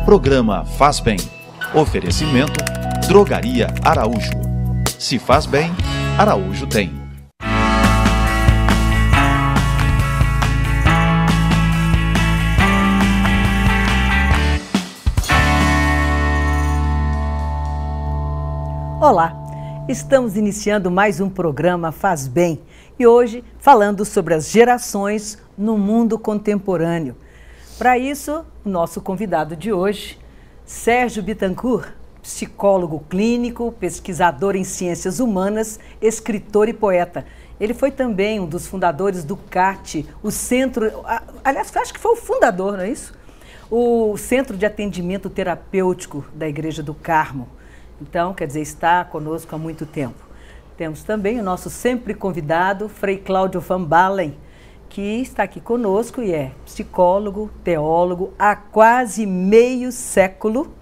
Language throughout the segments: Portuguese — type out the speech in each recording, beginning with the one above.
Programa Faz Bem. Oferecimento Drogaria Araújo. Se faz bem, Araújo tem. Olá, estamos iniciando mais um programa Faz Bem e hoje falando sobre as gerações no mundo contemporâneo. Para isso, o nosso convidado de hoje, Sérgio Bittencourt, psicólogo clínico, pesquisador em ciências humanas, escritor e poeta. Ele foi também um dos fundadores do CAT, o Centro... Aliás, acho que foi o fundador, não é isso? O Centro de Atendimento Terapêutico da Igreja do Carmo. Então, quer dizer, está conosco há muito tempo. Temos também o nosso sempre convidado, Frei Cláudio Van Balen, que está aqui conosco e é psicólogo, teólogo. Há quase meio século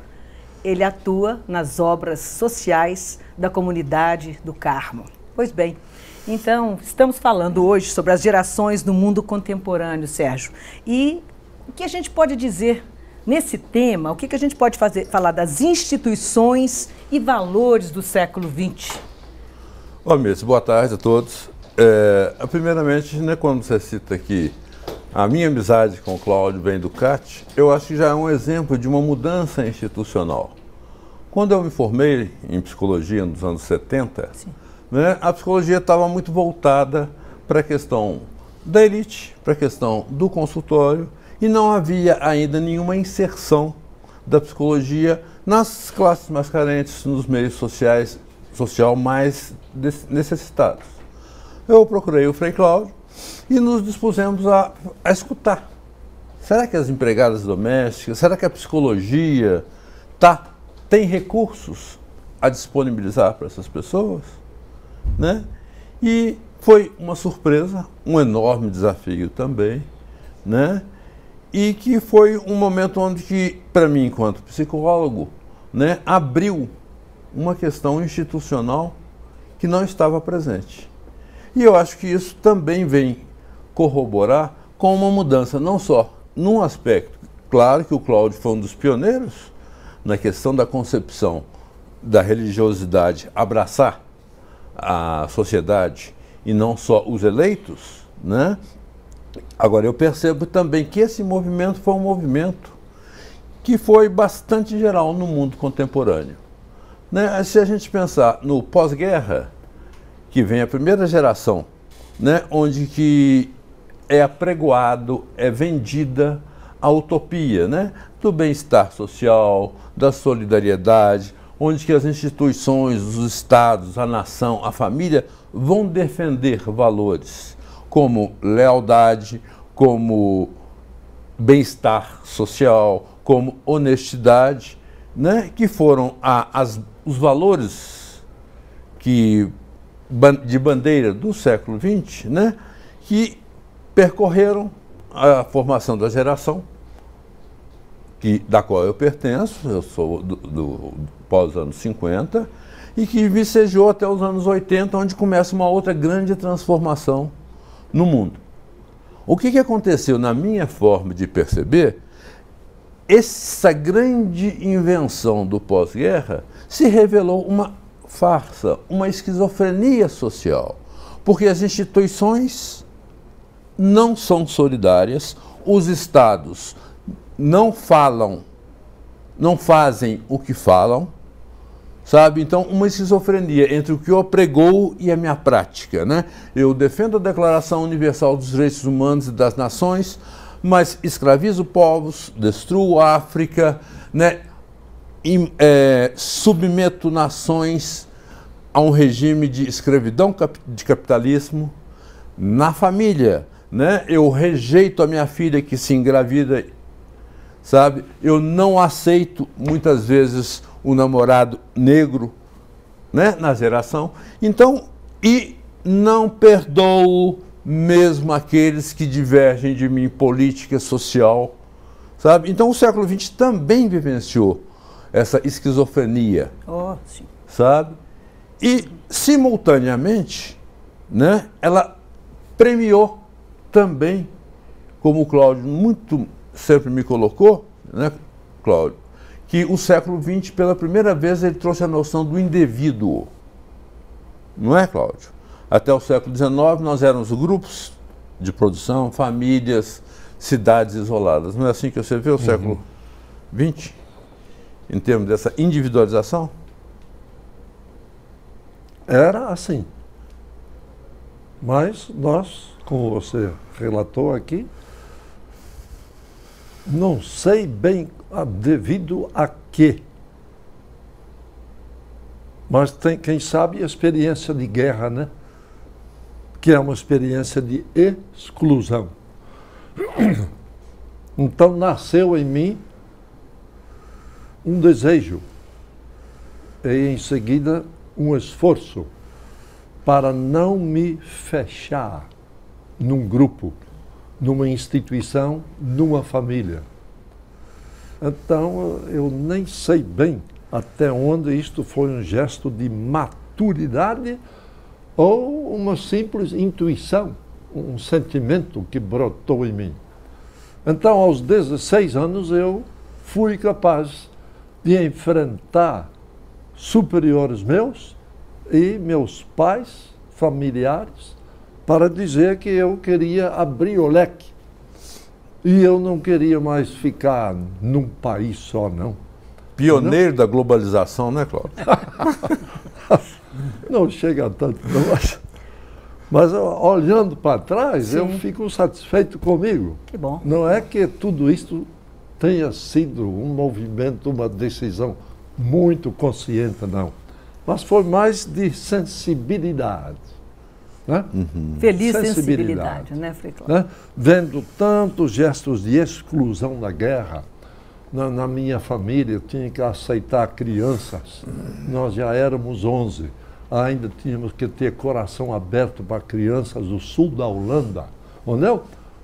ele atua nas obras sociais da comunidade do Carmo. Pois bem, então estamos falando hoje sobre as gerações no mundo contemporâneo, Sérgio. E o que a gente pode dizer nesse tema, o que a gente pode falar das instituições e valores do século XX? Ô, Miss, boa tarde a todos. Primeiramente, né, quando você cita aqui a minha amizade com o Cláudio vem do CAT, eu acho que já é um exemplo de uma mudança institucional. Quando eu me formei em psicologia nos anos 70, né, a psicologia estava muito voltada para a questão da elite, para a questão do consultório, e não havia ainda nenhuma inserção da psicologia nas classes mais carentes, nos meios social mais necessitados. Eu procurei o Frei Cláudio e nos dispusemos a escutar. Será que as empregadas domésticas, será que a psicologia tem recursos a disponibilizar para essas pessoas? Né? E foi uma surpresa, um enorme desafio também, né? E que foi um momento onde que, para mim, enquanto psicólogo, né, abriu uma questão institucional que não estava presente. E eu acho que isso também vem corroborar com uma mudança, não só num aspecto, claro que o Cláudio foi um dos pioneiros na questão da concepção da religiosidade abraçar a sociedade e não só os eleitos, né? Agora, eu percebo também que esse movimento foi um movimento que foi bastante geral no mundo contemporâneo. Né? Se a gente pensar no pós-guerra, que vem a primeira geração, né, onde que é apregoado, é vendida a utopia, né, do bem-estar social, da solidariedade, onde que as instituições, os estados, a nação, a família vão defender valores como lealdade, como bem-estar social, como honestidade, né, que foram os valores de bandeira do século XX, né, que percorreram a formação da geração da qual eu pertenço, eu sou do pós-anos 50, e que vicejou até os anos 80, onde começa uma outra grande transformação no mundo. O que aconteceu na minha forma de perceber? Essa grande invenção do pós-guerra se revelou uma farsa, uma esquizofrenia social, porque as instituições não são solidárias, os estados não fazem o que falam, sabe? Então, uma esquizofrenia entre o que eu apregou e a minha prática, né? Eu defendo a Declaração Universal dos Direitos Humanos e das Nações, mas escravizo povos, destruo a África, né? Submeto nações a um regime de escravidão, de capitalismo. Na família, né? Eu rejeito a minha filha que se engravida, sabe? Eu não aceito, muitas vezes, o namorado negro, né? Na geração. Então, e não perdoo mesmo aqueles que divergem de mim, política, social, sabe? Então, o século XX também vivenciou essa esquizofrenia, sabe? E, simultaneamente, né, ela premiou também, como o Cláudio muito sempre me colocou, né, Cláudio, que o século XX, pela primeira vez, ele trouxe a noção do indivíduo. Não é, Cláudio? Até o século XIX, nós éramos grupos de produção, famílias, cidades isoladas. Não é assim que você vê o século XX, em termos dessa individualização? Era assim. Mas nós, como você relatou aqui, não sei bem devido a quê. Mas tem, quem sabe, a experiência de guerra, né? Que é uma experiência de exclusão. Então nasceu em mim um desejo e em seguida um esforço para não me fechar num grupo, numa instituição, numa família. Então eu nem sei bem até onde isto foi um gesto de maturidade ou uma simples intuição, um sentimento que brotou em mim. Então, aos 16 anos, eu fui capaz de enfrentar superiores meus e meus pais, familiares, para dizer que eu queria abrir o leque. E eu não queria mais ficar num país só, não. Pioneiro da globalização, né, Cláudio? Não chega a tanto, não. Mas olhando para trás, sim, eu fico satisfeito comigo. Que bom. Não é que tudo isso tenha sido um movimento, uma decisão muito consciente, não. Mas foi mais de sensibilidade. Né? Feliz sensibilidade, né, Frei Cláudio? Né? Vendo tantos gestos de exclusão da guerra, na minha família eu tinha que aceitar crianças, nós já éramos 11, ainda tínhamos que ter coração aberto para crianças do sul da Holanda,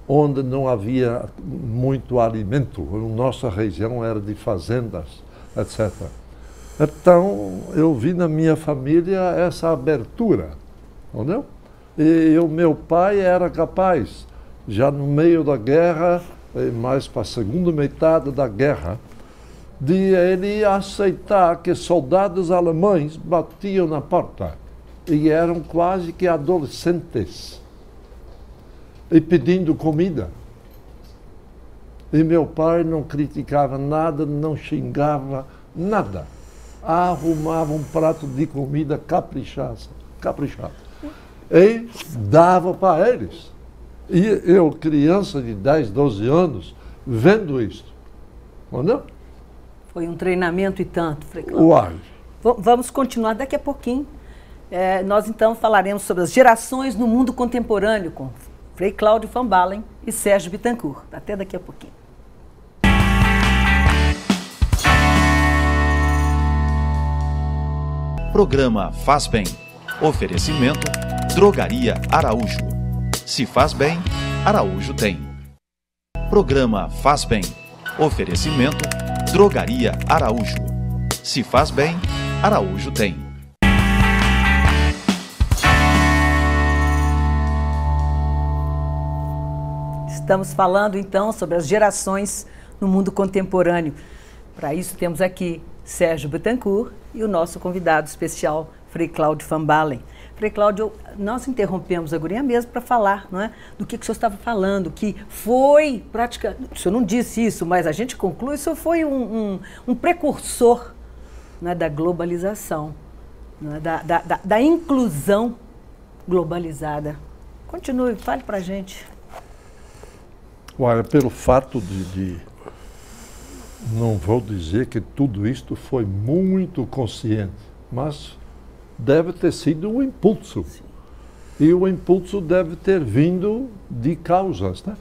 onde não havia muito alimento, nossa região era de fazendas, etc. Então eu vi na minha família essa abertura, entendeu? E o meu pai era capaz, já no meio da guerra, mais para a segunda metade da guerra, de ele aceitar que soldados alemães batiam na porta e eram quase que adolescentes e pedindo comida. E meu pai não criticava nada, não xingava nada. Arrumava um prato de comida caprichado. E dava para eles. E eu, criança de 10, 12 anos, vendo isso. Entendeu? Foi um treinamento e tanto, Frei Cláudio. Uai. Vamos continuar daqui a pouquinho. Nós então falaremos sobre as gerações no mundo contemporâneo com Frei Cláudio Van Balen e Sérgio Bittencourt. Até daqui a pouquinho. Programa Faz Bem. Oferecimento Drogaria Araújo. Se faz bem, Araújo tem. Programa Faz Bem. Oferecimento Drogaria Araújo. Se faz bem, Araújo tem. Estamos falando então sobre as gerações no mundo contemporâneo. Para isso temos aqui Sérgio Bittencourt e o nosso convidado especial, Frei Cláudio Van Balen. Frei Cláudio, nós interrompemos a guria mesmo para falar, não é, do que o senhor estava falando, que foi praticamente, o senhor não disse isso, mas a gente conclui, isso foi um precursor, não é, da globalização, não é, da inclusão globalizada. Continue, fale para a gente. Olha, pelo fato não vou dizer que tudo isto foi muito consciente, mas deve ter sido um impulso. Sim. E o impulso deve ter vindo de causas, né?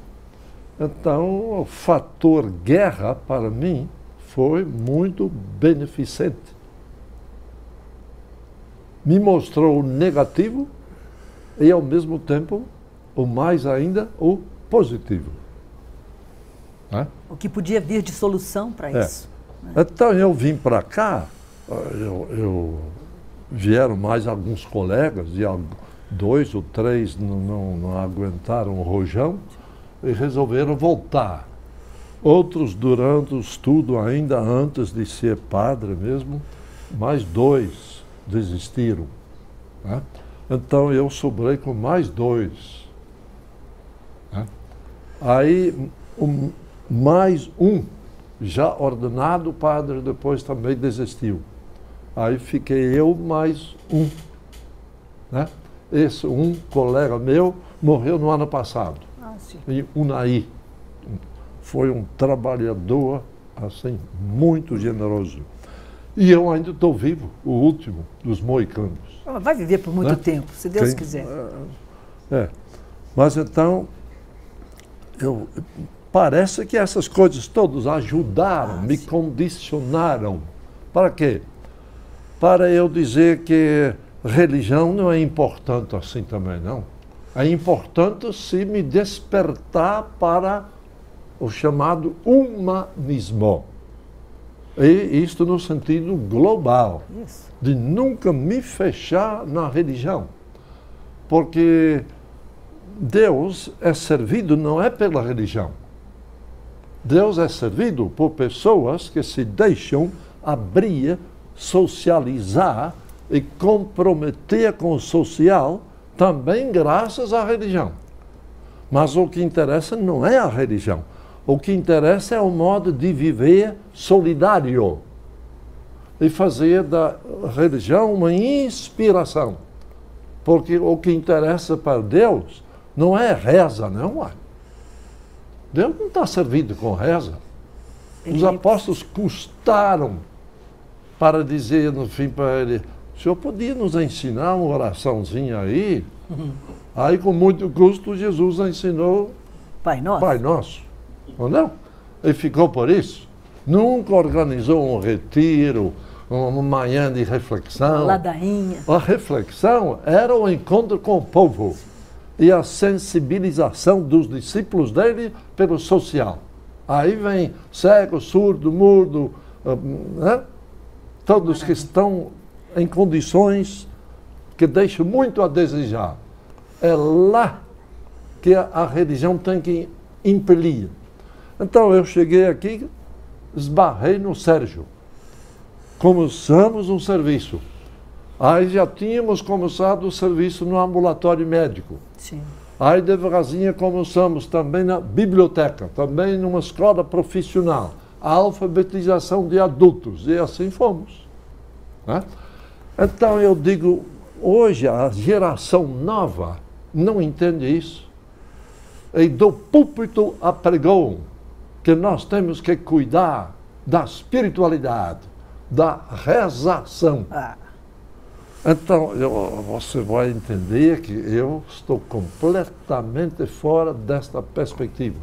Então, o fator guerra, para mim, foi muito beneficente. Me mostrou o negativo e, ao mesmo tempo, o mais ainda, o positivo. O que podia vir de solução para isso. Né? Então, eu vim para cá, vieram mais alguns colegas, e 2 ou 3 não aguentaram o rojão e resolveram voltar. Outros durante o estudo, ainda antes de ser padre mesmo, mais 2 desistiram. Né? Então eu sobrei com mais 2. Né? Aí mais um, já ordenado padre, depois também desistiu. Aí fiquei eu mais um. Né? Esse um colega meu morreu no ano passado, em Unai. Foi um trabalhador, assim, muito generoso. E eu ainda estou vivo, o último dos moicanos. Vai viver por muito tempo, se Deus quiser. Mas então, parece que essas coisas todas ajudaram, me condicionaram. Para quê? Para eu dizer que religião não é importante assim também, não. É importante se me despertar para o chamado humanismo. E isto no sentido global, de nunca me fechar na religião. Porque Deus é servido não é pela religião. Deus é servido por pessoas que se deixam abrir, socializar e comprometer com o social, também graças à religião. Mas o que interessa não é a religião. O que interessa é o modo de viver solidário e fazer da religião uma inspiração. Porque o que interessa para Deus não é reza, não é. Deus não está servido com reza. Os apóstolos custaram para dizer no fim para ele: o senhor podia nos ensinar uma oraçãozinha aí? Aí, com muito custo, Jesus ensinou Pai Nosso. Pai Nosso. Ou não? Ele ficou por isso. Nunca organizou um retiro, uma manhã de reflexão. Ladainha. A reflexão era o encontro com o povo e a sensibilização dos discípulos dele pelo social. Aí vem cego, surdo, mudo, né? Todos que estão em condições que deixam muito a desejar. É lá que a religião tem que impelir. Então eu cheguei aqui, esbarrei no Sérgio. Começamos um serviço. Aí já tínhamos começado o serviço no ambulatório médico. Sim. Aí devagarzinho começamos também na biblioteca, também numa escola profissional, a alfabetização de adultos, e assim fomos. Né? Então eu digo, hoje a geração nova não entende isso. E do púlpito apregou que nós temos que cuidar da espiritualidade, da rezação. Então, você vai entender que eu estou completamente fora desta perspectiva.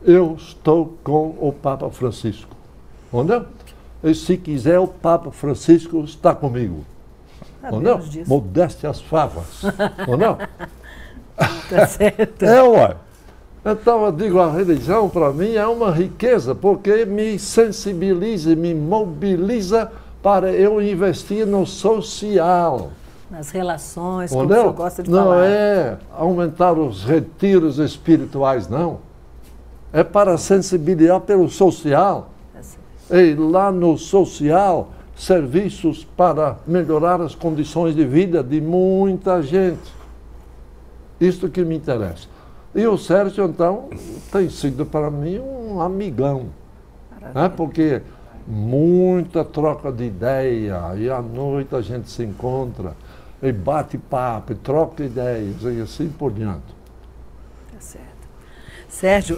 Eu estou com o Papa Francisco. Entendeu? E se quiser, o Papa Francisco está comigo. Não? Modéstia às favas. Ou não? Tá certo. Ué. Então eu digo, a religião para mim é uma riqueza, porque me sensibiliza, me mobiliza para eu investir no social. Nas relações, como o senhor gosta de falar. Não é aumentar os retiros espirituais, não. É para sensibilizar pelo social. E lá no social, serviços para melhorar as condições de vida de muita gente. Isto que me interessa. E o Sérgio, então, tem sido para mim um amigão. Né? Porque muita troca de ideia, e à noite a gente se encontra, e bate papo, e troca ideias, e assim por diante. Tá certo. Sérgio,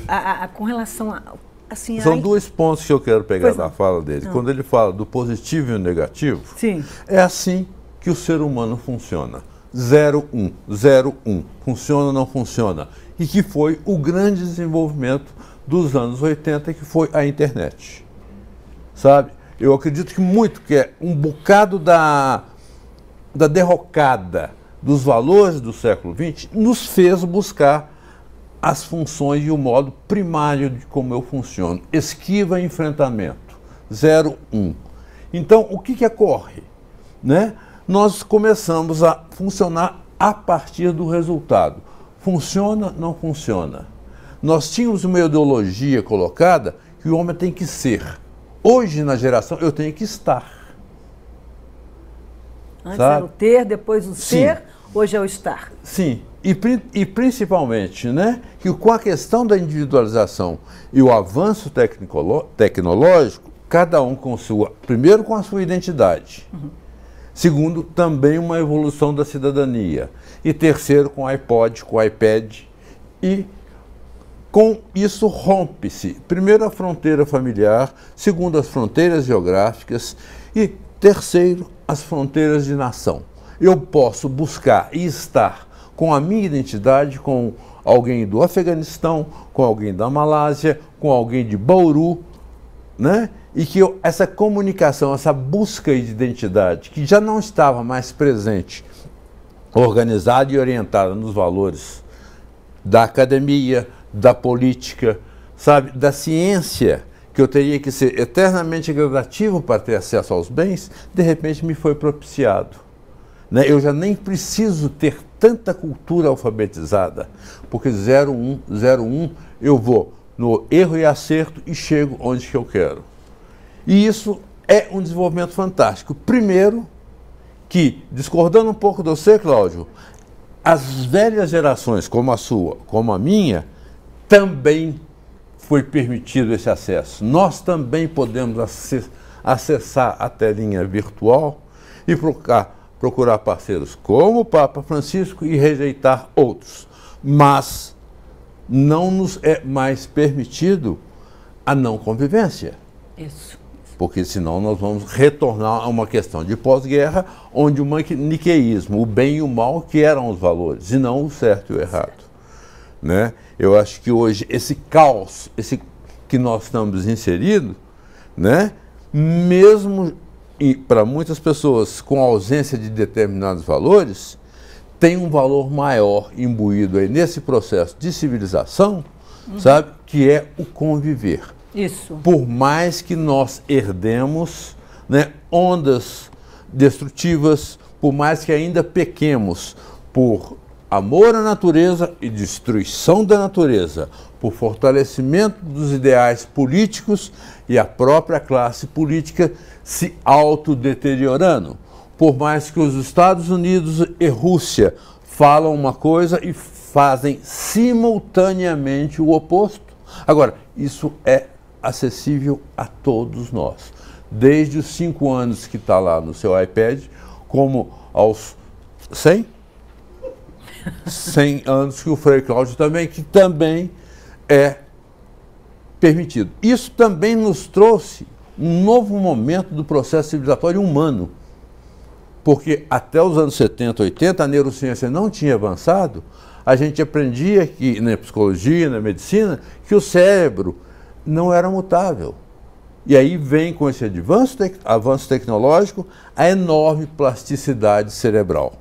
com relação a... Assim, são dois pontos que eu quero pegar da fala dele. Quando ele fala do positivo e o negativo, sim, é assim que o ser humano funciona. 0, 1, 0, 1. Funciona ou não funciona? E que foi o grande desenvolvimento dos anos 80, que foi a internet. Sabe? Eu acredito que muito, que é um bocado da derrocada dos valores do século XX, nos fez buscar as funções e o modo primário de como eu funciono. Esquiva e enfrentamento. 0, 1. Então, o que ocorre? Né? Nós começamos a funcionar a partir do resultado. Funciona, não funciona. Nós tínhamos uma ideologia colocada que o homem tem que ser. Hoje, na geração, eu tenho que estar. Antes sabe? era o ter, depois o Sim. ser, hoje é o estar. Sim, e principalmente, né, que com a questão da individualização e o avanço tecnológico, cada um primeiro com a sua identidade, segundo, também uma evolução da cidadania, e terceiro, com o iPod, com o iPad, e com isso rompe-se, primeiro, a fronteira familiar, segundo, as fronteiras geográficas e terceiro, as fronteiras de nação. Eu posso buscar e estar com a minha identidade, com alguém do Afeganistão, com alguém da Malásia, com alguém de Bauru, né? E que essa comunicação, essa busca de identidade, que já não estava mais presente, organizada e orientada nos valores da academia, da política, sabe, da ciência, que eu teria que ser eternamente gradativo para ter acesso aos bens, de repente me foi propiciado. Né? Eu já nem preciso ter tanta cultura alfabetizada, porque 01, eu vou no erro e acerto e chego onde que eu quero. E isso é um desenvolvimento fantástico. Primeiro, que, discordando um pouco de você, Cláudio, as velhas gerações, como a sua, como a minha, também foi permitido esse acesso. Nós também podemos acessar a telinha virtual e procurar parceiros como o Papa Francisco e rejeitar outros. Mas não nos é mais permitido a não convivência. Isso. Porque senão nós vamos retornar a uma questão de pós-guerra, onde o maniqueísmo, o bem e o mal, que eram os valores, e não o certo e o errado. Né? Eu acho que hoje esse caos, esse que nós estamos inseridos, né? Mesmo para muitas pessoas com ausência de determinados valores, tem um valor maior imbuído aí nesse processo de civilização, sabe? Que é o conviver. Isso. Por mais que nós herdemos, né, ondas destrutivas, por mais que ainda pequemos por amor à natureza e destruição da natureza, por fortalecimento dos ideais políticos e a própria classe política se autodeteriorando. Por mais que os Estados Unidos e Rússia falam uma coisa e fazem simultaneamente o oposto. Agora, isso é acessível a todos nós. Desde os 5 anos que está lá no seu iPad, como aos 100 anos que o Frei Cláudio também, que também é permitido. Isso também nos trouxe um novo momento do processo civilizatório humano, porque até os anos 70, 80, a neurociência não tinha avançado, a gente aprendia que, na psicologia, na medicina, que o cérebro não era mutável. E aí vem com esse avanço tecnológico a enorme plasticidade cerebral.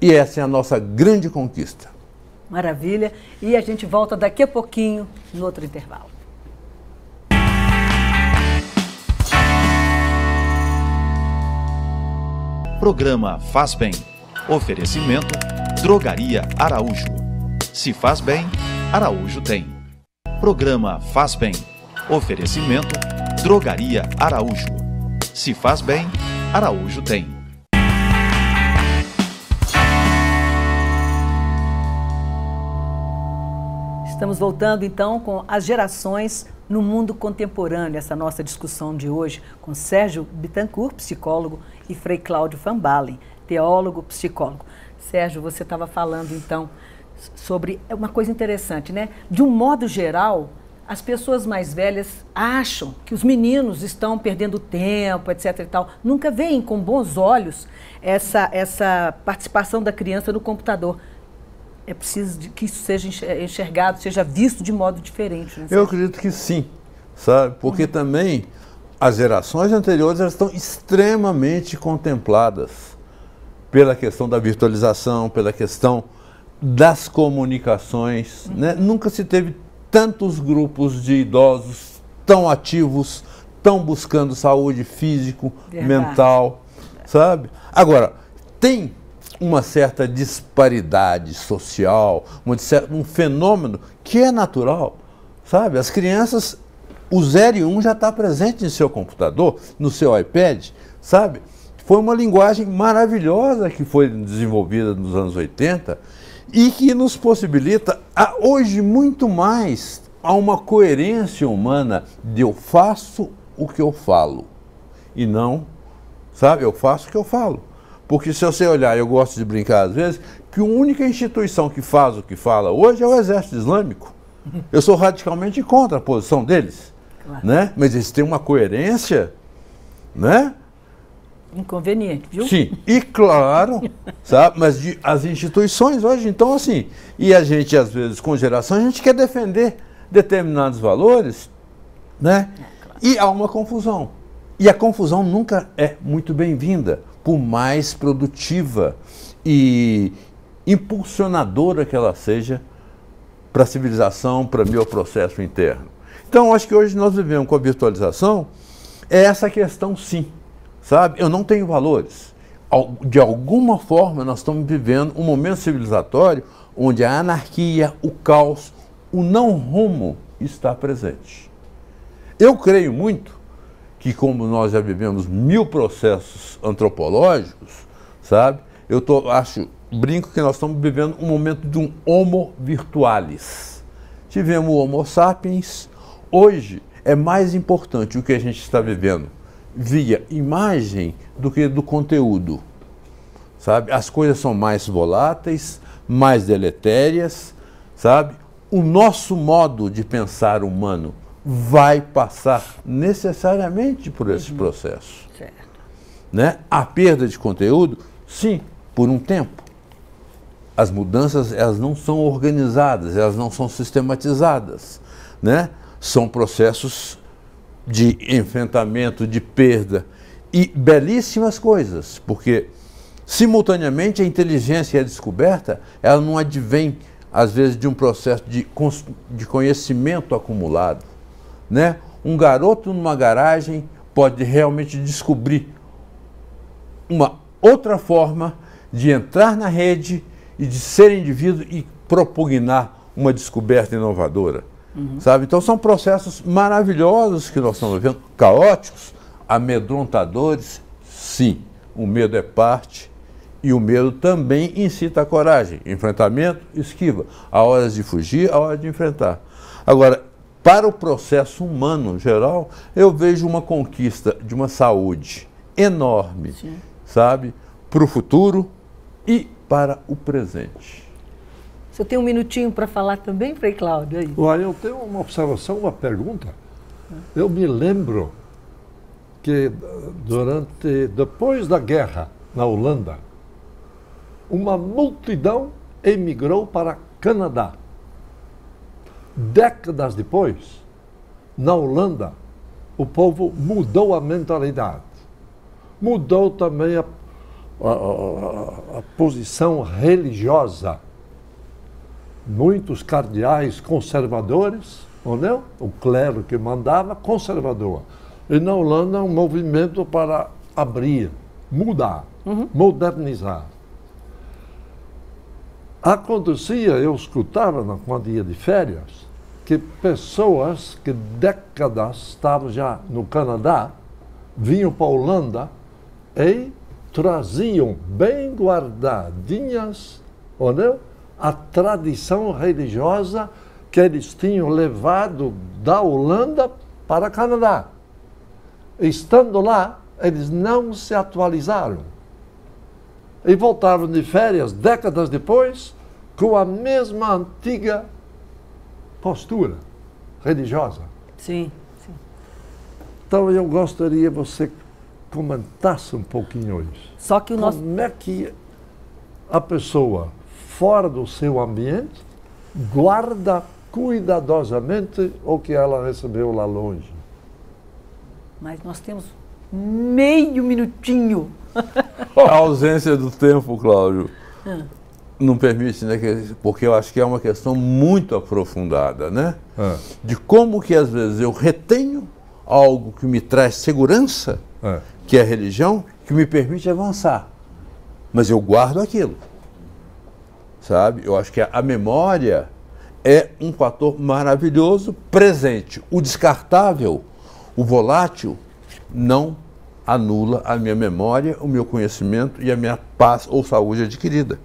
E essa é a nossa grande conquista. Maravilha. E a gente volta daqui a pouquinho no outro intervalo. Programa Faz Bem. Oferecimento Drogaria Araújo. Se faz bem, Araújo tem. Programa Faz Bem. Oferecimento Drogaria Araújo. Se faz bem, Araújo tem. Estamos voltando então com as gerações no mundo contemporâneo, essa nossa discussão de hoje com Sérgio Bittencourt, psicólogo, e Frei Cláudio Van Balen, teólogo, psicólogo. Sérgio, você estava falando então sobre uma coisa interessante, né? De um modo geral, as pessoas mais velhas acham que os meninos estão perdendo tempo, etc. e tal. Nunca veem com bons olhos essa participação da criança no computador. É preciso que isso seja enxergado, seja visto de modo diferente. Né? Eu acredito que sim, sabe? Porque também as gerações anteriores elas estão extremamente contempladas pela questão da virtualização, pela questão das comunicações. Né? Nunca se teve tantos grupos de idosos tão ativos, tão buscando saúde físico, mental, sabe? Agora, tem uma certa disparidade social, um fenômeno que é natural, sabe? As crianças O 0 e 1 já está presente no seu computador, no seu iPad, sabe? Foi uma linguagem maravilhosa que foi desenvolvida nos anos 80 e que nos possibilita, hoje, muito mais a uma coerência humana de eu faço o que eu falo e não, sabe, eu faço o que eu falo. Porque se você olhar, eu gosto de brincar às vezes, que a única instituição que faz o que fala hoje é o Exército Islâmico. Eu sou radicalmente contra a posição deles, claro, né? Mas eles têm uma coerência, né? Inconveniente, viu? Sim, e claro, sabe, mas as instituições hoje, então assim, e a gente às vezes com geração, a gente quer defender determinados valores, né? Claro. E há uma confusão. E a confusão nunca é muito bem-vinda, por mais produtiva e impulsionadora que ela seja para a civilização, para o meu processo interno. Então, acho que hoje nós vivemos com a virtualização, é essa questão sim. Sabe? Eu não tenho valores. De alguma forma, nós estamos vivendo um momento civilizatório onde a anarquia, o caos, o não rumo está presente. Eu creio muito que, como nós já vivemos 1000 processos antropológicos, sabe? Brinco que nós estamos vivendo um momento de um homo virtualis. Tivemos o homo sapiens. Hoje é mais importante o que a gente está vivendo via imagem do que do conteúdo, sabe? As coisas são mais voláteis, mais deletérias, sabe? O nosso modo de pensar humano vai passar necessariamente por esse processo. Certo. Né? A perda de conteúdo, sim, por um tempo. As mudanças, elas não são organizadas, elas não são sistematizadas, né? São processos de enfrentamento, de perda, e belíssimas coisas, porque simultaneamente a inteligência e a descoberta, ela não advém, às vezes, de um processo de conhecimento acumulado, né? Um garoto numa garagem pode realmente descobrir uma outra forma de entrar na rede e de ser indivíduo e propugnar uma descoberta inovadora. Sabe? Então são processos maravilhosos que nós estamos vivendo, caóticos, amedrontadores, sim. O medo é parte e o medo também incita a coragem. Enfrentamento, esquiva. Há horas de fugir, há horas de enfrentar. Agora, para o processo humano geral, eu vejo uma conquista de uma saúde enorme, sim, sabe? Para o futuro e para o presente. Você tem um minutinho para falar também, Frei Cláudio? Aí. Olha, eu tenho uma observação, uma pergunta. Eu me lembro que depois da guerra na Holanda, uma multidão emigrou para Canadá. Décadas depois, na Holanda, o povo mudou a mentalidade. Mudou também a posição religiosa. Muitos cardeais conservadores, ou não? O clero que mandava, conservador. E na Holanda, um movimento para abrir, mudar, modernizar. Acontecia, eu escutava, quando ia de férias, que pessoas que décadas estavam já no Canadá, vinham para a Holanda e traziam bem guardadinhas, ou não? A tradição religiosa que eles tinham levado da Holanda para o Canadá. Estando lá, eles não se atualizaram. E voltaram de férias, décadas depois, com a mesma antiga postura religiosa. Sim, sim. Então eu gostaria que você comentasse um pouquinho isso. Só que o nosso... Como é que a pessoa fora do seu ambiente guarda cuidadosamente o que ela recebeu lá longe? Mas nós temos meio minutinho. A ausência do tempo, Cláudio, não permite, né? Porque eu acho que é uma questão muito aprofundada, né? De como que às vezes eu retenho algo que me traz segurança, que é a religião, que me permite avançar. Mas eu guardo aquilo. Sabe? Eu acho que a memória é um fator maravilhoso, presente. O descartável, o volátil, não anula a minha memória, o meu conhecimento e a minha paz ou saúde adquirida.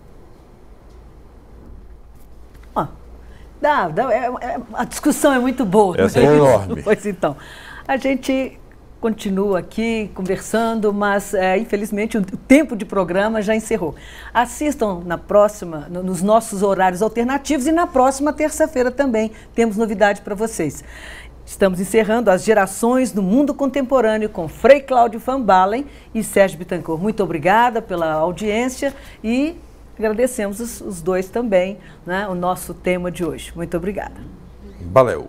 A discussão é muito boa. Essa é enorme. Pois então, a gente continua aqui conversando, mas infelizmente o tempo de programa já encerrou. Assistam nos nossos horários alternativos e na próxima terça-feira também temos novidade para vocês. Estamos encerrando as gerações no mundo contemporâneo com Frei Cláudio Van Balen e Sérgio Bittencourt. Muito obrigada pela audiência e agradecemos os dois também, né, o nosso tema de hoje. Muito obrigada. Valeu.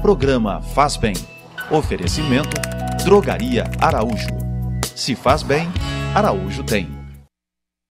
Programa Faz Bem. Oferecimento Drogaria Araújo. Se faz bem, Araújo tem.